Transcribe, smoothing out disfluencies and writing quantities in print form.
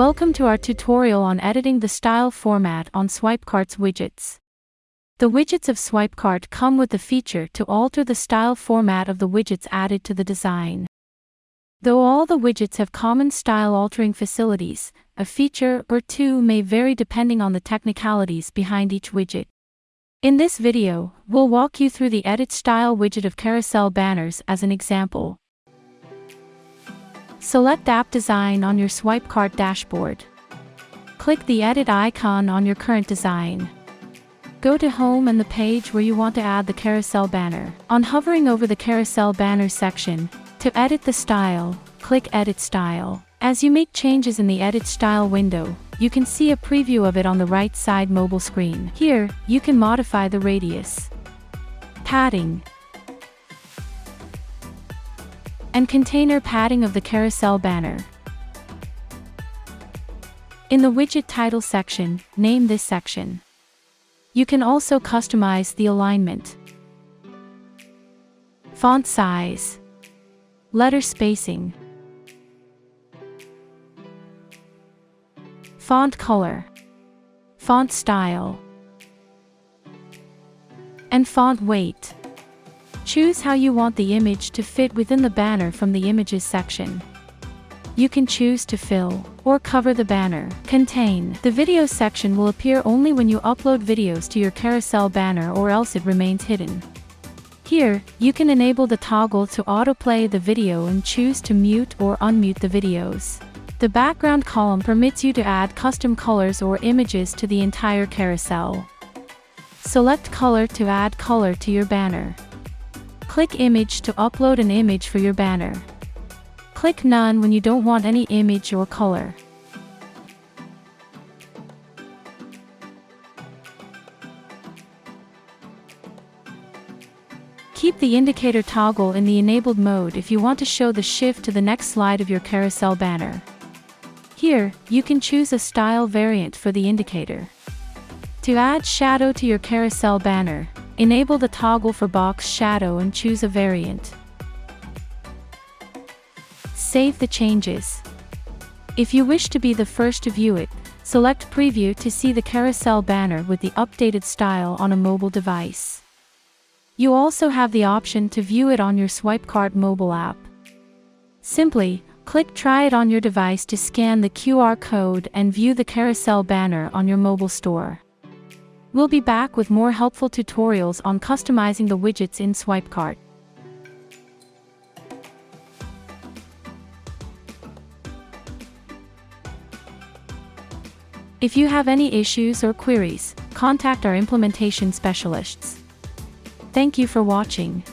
Welcome to our tutorial on editing the style format on Swipecart's widgets. The widgets of Swipecart come with the feature to alter the style format of the widgets added to the design. Though all the widgets have common style altering facilities, a feature or two may vary depending on the technicalities behind each widget. In this video, we'll walk you through the Edit Style widget of carousel banners as an example. Select App Design on your Swipecart dashboard. Click the Edit icon on your current design. Go to Home and the page where you want to add the carousel banner. On hovering over the carousel banner section, to edit the style, click Edit Style. As you make changes in the Edit Style window, you can see a preview of it on the right side mobile screen. Here, you can modify the radius, padding, and container padding of the carousel banner. In the widget title section, name this section. You can also customize the alignment, font size, letter spacing, font color, font style, and font weight. Choose how you want the image to fit within the banner from the Images section. You can choose to fill or cover the banner. Contain. The video section will appear only when you upload videos to your carousel banner, or else it remains hidden. Here, you can enable the toggle to autoplay the video and choose to mute or unmute the videos. The background column permits you to add custom colors or images to the entire carousel. Select color to add color to your banner. Click Image to upload an image for your banner. Click None when you don't want any image or color. Keep the indicator toggle in the enabled mode if you want to show the shift to the next slide of your carousel banner. Here, you can choose a style variant for the indicator. To add shadow to your carousel banner, enable the toggle for box shadow and choose a variant. Save the changes. If you wish to be the first to view it, select Preview to see the carousel banner with the updated style on a mobile device. You also have the option to view it on your Swipecart mobile app. Simply, click Try it on your device to scan the QR code and view the carousel banner on your mobile store. We'll be back with more helpful tutorials on customizing the widgets in Swipecart. If you have any issues or queries, contact our implementation specialists. Thank you for watching.